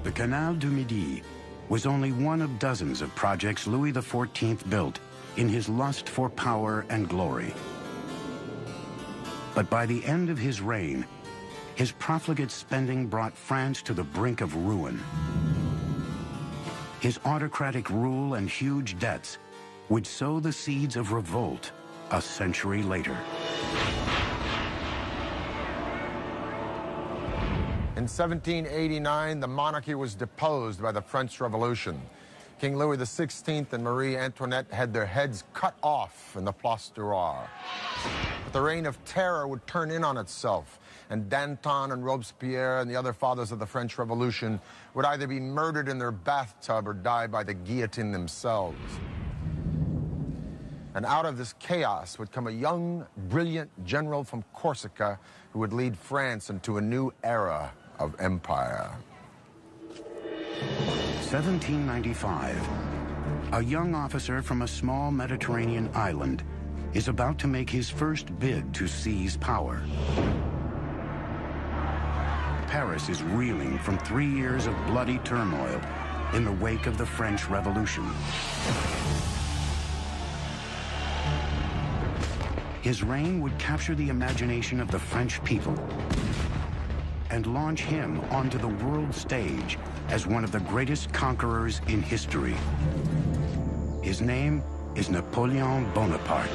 The Canal du Midi was only one of dozens of projects Louis XIV built in his lust for power and glory. But by the end of his reign, his profligate spending brought France to the brink of ruin. His autocratic rule and huge debts would sow the seeds of revolt a century later. In 1789, the monarchy was deposed by the French Revolution. King Louis XVI and Marie Antoinette had their heads cut off in the Place du Roi. But the reign of terror would turn in on itself, and Danton and Robespierre and the other fathers of the French Revolution would either be murdered in their bathtub or die by the guillotine themselves. And out of this chaos would come a young, brilliant general from Corsica who would lead France into a new era of empire. 1795. A young officer from a small Mediterranean island is about to make his first bid to seize power. Paris is reeling from 3 years of bloody turmoil in the wake of the French Revolution. His reign would capture the imagination of the French people and launch him onto the world stage as one of the greatest conquerors in history. His name is Napoleon Bonaparte.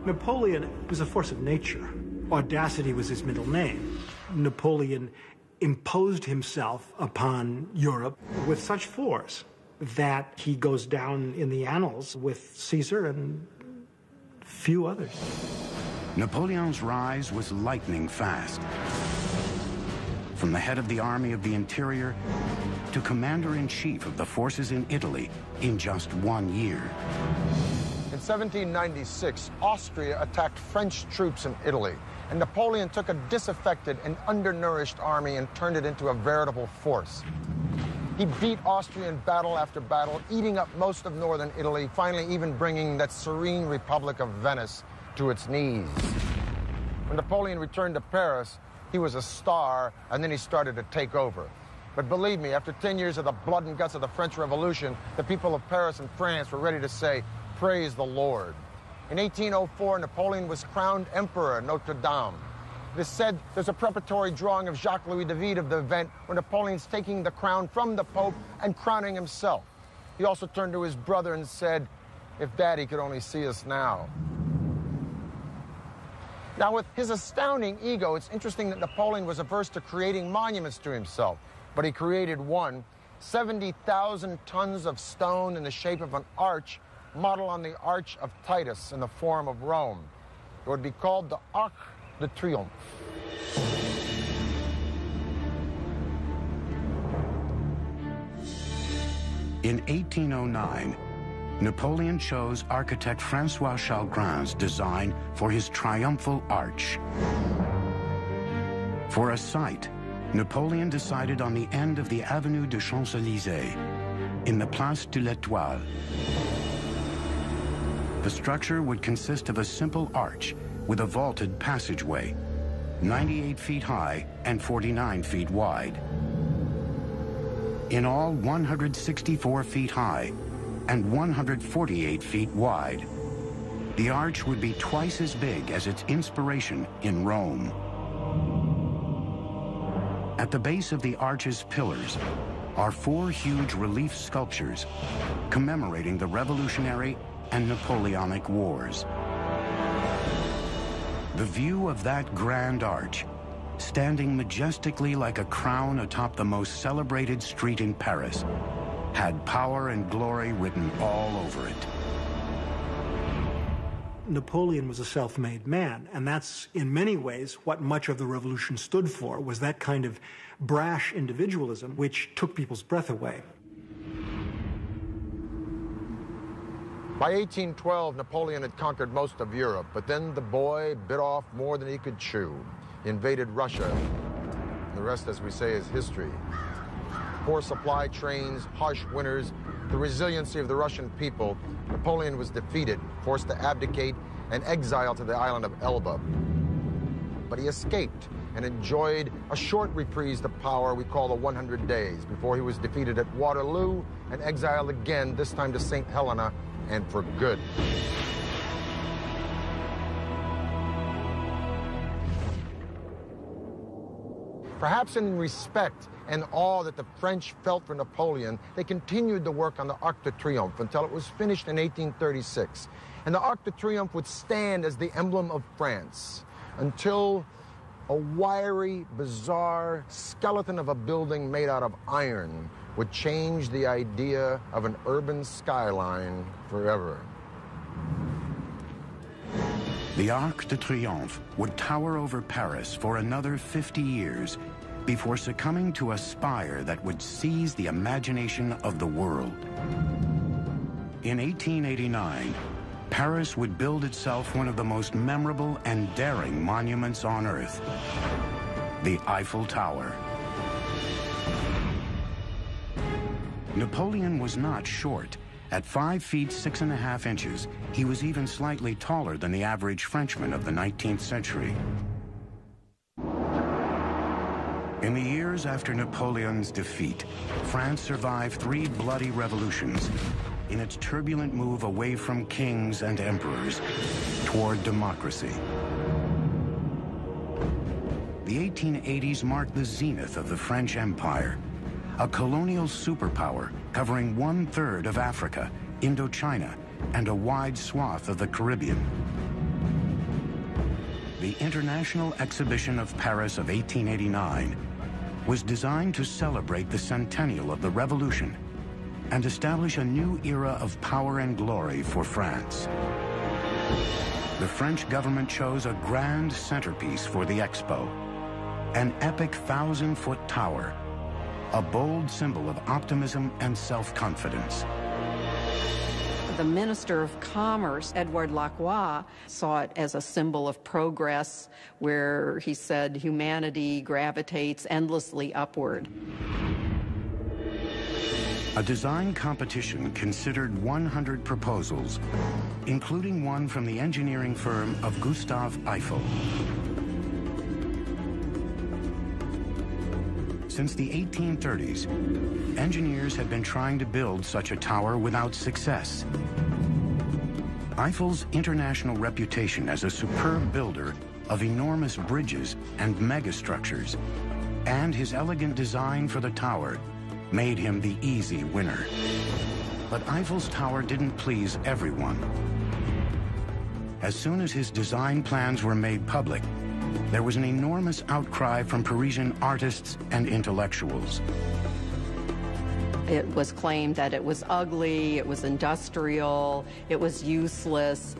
Napoleon was a force of nature. Audacity was his middle name. Napoleon imposed himself upon Europe with such force that he goes down in the annals with Caesar and few others. Napoleon's rise was lightning fast. From the head of the Army of the Interior to commander-in-chief of the forces in Italy in just 1 year. In 1796, Austria attacked French troops in Italy, and Napoleon took a disaffected and undernourished army and turned it into a veritable force. He beat Austria in battle after battle, eating up most of northern Italy, finally even bringing that serene Republic of Venice to its knees. When Napoleon returned to Paris, he was a star, and then he started to take over. But believe me, after 10 years of the blood and guts of the French Revolution, the people of Paris and France were ready to say, "Praise the Lord." In 1804, Napoleon was crowned Emperor at Notre Dame. It is said there's a preparatory drawing of Jacques-Louis David of the event where Napoleon's taking the crown from the Pope and crowning himself. He also turned to his brother and said, "If Daddy could only see us now." Now, with his astounding ego, it's interesting that Napoleon was averse to creating monuments to himself, but he created one, 70,000 tons of stone in the shape of an arch, modeled on the Arch of Titus in the Forum of Rome. It would be called the Arc de Triomphe. In 1809, Napoleon chose architect François Chalgrin's design for his triumphal arch. For a site, Napoleon decided on the end of the Avenue des Champs-Élysées, in the Place de l'Étoile. The structure would consist of a simple arch with a vaulted passageway, 98 feet high and 49 feet wide. In all, 164 feet high and 148 feet wide. The arch would be twice as big as its inspiration in Rome. At the base of the arch's pillars are 4 huge relief sculptures commemorating the Revolutionary and Napoleonic Wars. The view of that grand arch, standing majestically like a crown atop the most celebrated street in Paris, had power and glory written all over it. Napoleon was a self-made man, and that's in many ways what much of the revolution stood for, was that kind of brash individualism which took people's breath away. By 1812, Napoleon had conquered most of Europe, but then the boy bit off more than he could chew. He invaded Russia. And the rest, as we say, is history. Poor supply trains, harsh winters, the resiliency of the Russian people, Napoleon was defeated, forced to abdicate, and exiled to the island of Elba. But he escaped, and enjoyed a short reprise of power we call the 100 Days, before he was defeated at Waterloo and exiled again, this time to St. Helena, and for good. Perhaps in respect and awe that the French felt for Napoleon, they continued the work on the Arc de Triomphe until it was finished in 1836. And the Arc de Triomphe would stand as the emblem of France until a wiry, bizarre skeleton of a building made out of iron would change the idea of an urban skyline forever. The Arc de Triomphe would tower over Paris for another 50 years before succumbing to a spire that would seize the imagination of the world. In 1889, Paris would build itself one of the most memorable and daring monuments on Earth, the Eiffel Tower. Napoleon was not short. At 5 feet 6.5 inches, he was even slightly taller than the average Frenchman of the 19th century. In the years after Napoleon's defeat, France survived 3 bloody revolutions in its turbulent move away from kings and emperors toward democracy. The 1880s marked the zenith of the French Empire, a colonial superpower covering 1/3 of Africa, Indochina, and a wide swath of the Caribbean. The International Exhibition of Paris of 1889 was designed to celebrate the centennial of the Revolution and establish a new era of power and glory for France. The French government chose a grand centerpiece for the expo, an epic 1,000-foot tower, a bold symbol of optimism and self-confidence. The Minister of Commerce, Edouard Lacroix, saw it as a symbol of progress, where he said humanity gravitates endlessly upward. A design competition considered 100 proposals, including one from the engineering firm of Gustave Eiffel. Since the 1830s, engineers had been trying to build such a tower without success. Eiffel's international reputation as a superb builder of enormous bridges and megastructures, and his elegant design for the tower, made him the easy winner. But Eiffel's tower didn't please everyone. As soon as his design plans were made public, there was an enormous outcry from Parisian artists and intellectuals. It was claimed that it was ugly, it was industrial, it was useless.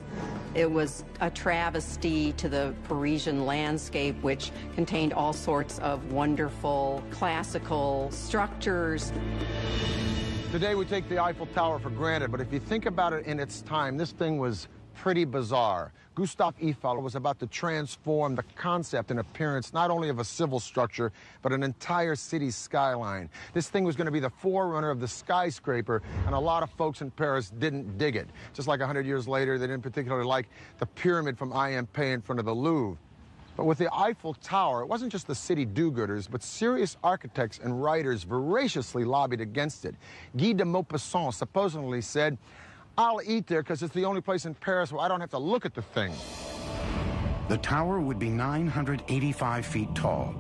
It was a travesty to the Parisian landscape, which contained all sorts of wonderful classical structures. Today we take the Eiffel Tower for granted, but if you think about it in its time, this thing was pretty bizarre. Gustave Eiffel was about to transform the concept and appearance not only of a civil structure, but an entire city skyline. This thing was going to be the forerunner of the skyscraper, and a lot of folks in Paris didn't dig it. Just like 100 years later, they didn't particularly like the pyramid from IMP in front of the Louvre. But with the Eiffel Tower, it wasn't just the city do-gooders, but serious architects and writers voraciously lobbied against it. Guy de Maupassant supposedly said, "I'll eat there because it's the only place in Paris where I don't have to look at the thing." The tower would be 985 feet tall,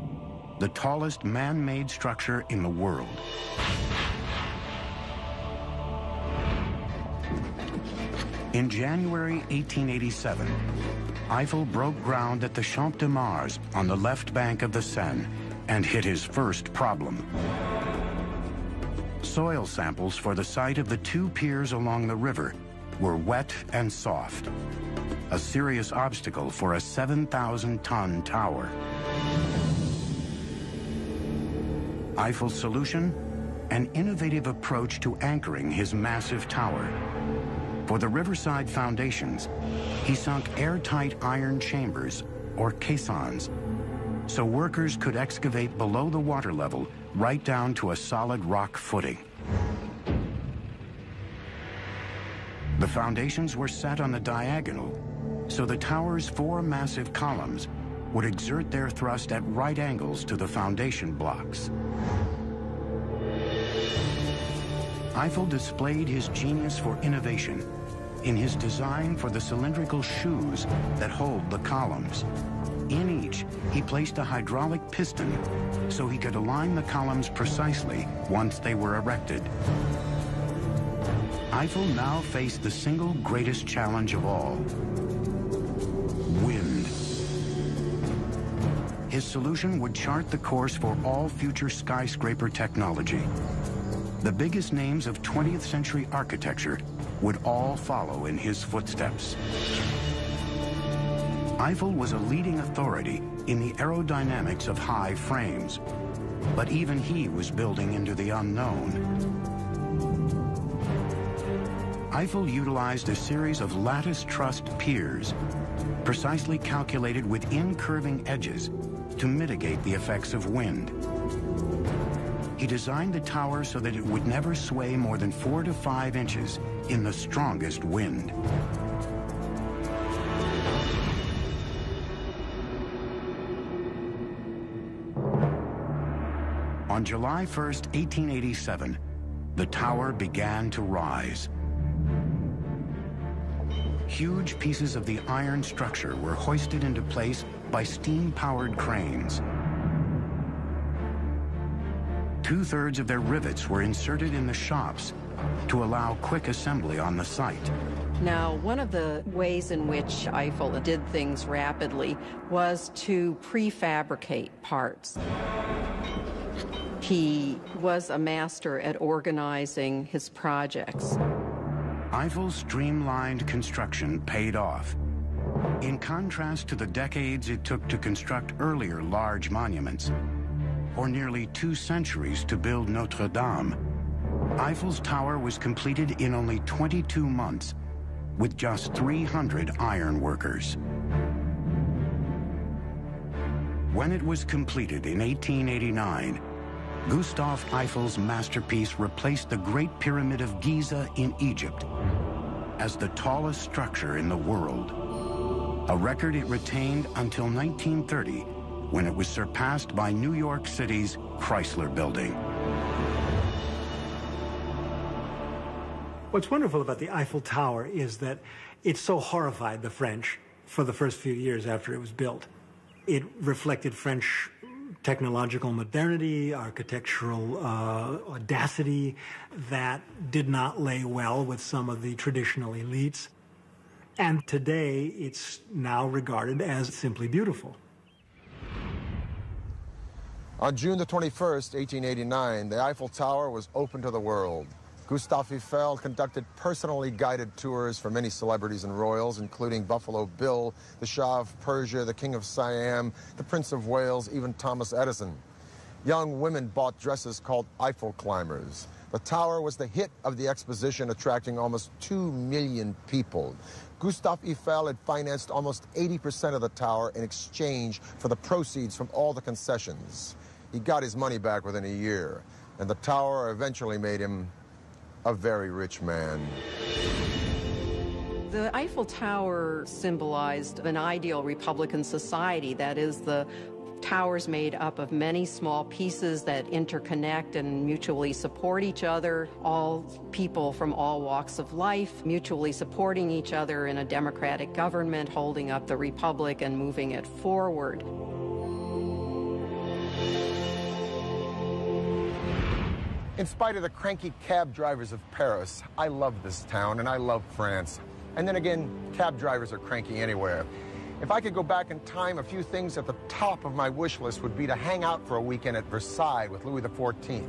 the tallest man-made structure in the world. In January 1887, Eiffel broke ground at the Champ de Mars on the left bank of the Seine and hit his first problem. Soil samples for the site of the 2 piers along the river were wet and soft, a serious obstacle for a 7,000-ton tower. Eiffel's solution? An innovative approach to anchoring his massive tower. For the riverside foundations, he sunk airtight iron chambers, or caissons, so workers could excavate below the water level right down to a solid rock footing. The foundations were set on the diagonal, so the tower's 4 massive columns would exert their thrust at right angles to the foundation blocks. Eiffel displayed his genius for innovation in his design for the cylindrical shoes that hold the columns. In each, he placed a hydraulic piston so he could align the columns precisely once they were erected. Eiffel now faced the single greatest challenge of all: wind. His solution would chart the course for all future skyscraper technology. The biggest names of 20th century architecture would all follow in his footsteps. Eiffel was a leading authority in the aerodynamics of high frames, but even he was building into the unknown. Eiffel utilized a series of lattice-trussed piers, precisely calculated with incurving edges to mitigate the effects of wind. He designed the tower so that it would never sway more than 4 to 5 inches in the strongest wind. On July 1st, 1887, the tower began to rise. Huge pieces of the iron structure were hoisted into place by steam-powered cranes. 2/3 of their rivets were inserted in the shops to allow quick assembly on the site. Now, one of the ways in which Eiffel did things rapidly was to prefabricate parts. He was a master at organizing his projects. Eiffel's streamlined construction paid off. In contrast to the decades it took to construct earlier large monuments, or nearly 2 centuries to build Notre Dame, Eiffel's tower was completed in only 22 months with just 300 iron workers. When it was completed in 1889, Gustave Eiffel's masterpiece replaced the Great Pyramid of Giza in Egypt as the tallest structure in the world, a record it retained until 1930, when it was surpassed by New York City's Chrysler Building. What's wonderful about the Eiffel Tower is that it so horrified the French for the first few years after it was built. It reflected French technological modernity, architectural audacity that did not lay well with some of the traditional elites. And today, it's now regarded as simply beautiful. On June the 21st, 1889, the Eiffel Tower was open to the world. Gustave Eiffel conducted personally guided tours for many celebrities and royals, including Buffalo Bill, the Shah of Persia, the King of Siam, the Prince of Wales, even Thomas Edison. Young women bought dresses called Eiffel climbers. The tower was the hit of the exposition, attracting almost 2 million people. Gustave Eiffel had financed almost 80% of the tower in exchange for the proceeds from all the concessions. He got his money back within a year, and the tower eventually made him a very rich man. The Eiffel Tower symbolized an ideal Republican society. That is, the towers made up of many small pieces that interconnect and mutually support each other, all people from all walks of life mutually supporting each other in a democratic government, holding up the republic and moving it forward. In spite of the cranky cab drivers of Paris, I love this town and I love France. And then again, cab drivers are cranky anywhere. If I could go back in time, a few things at the top of my wish list would be to hang out for a weekend at Versailles with Louis XIV,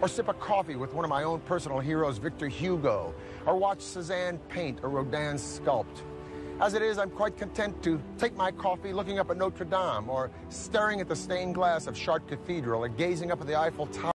or sip a coffee with one of my own personal heroes, Victor Hugo, or watch Cézanne paint or Rodin sculpt. As it is, I'm quite content to take my coffee looking up at Notre Dame, or staring at the stained glass of Chartres Cathedral, or gazing up at the Eiffel Tower.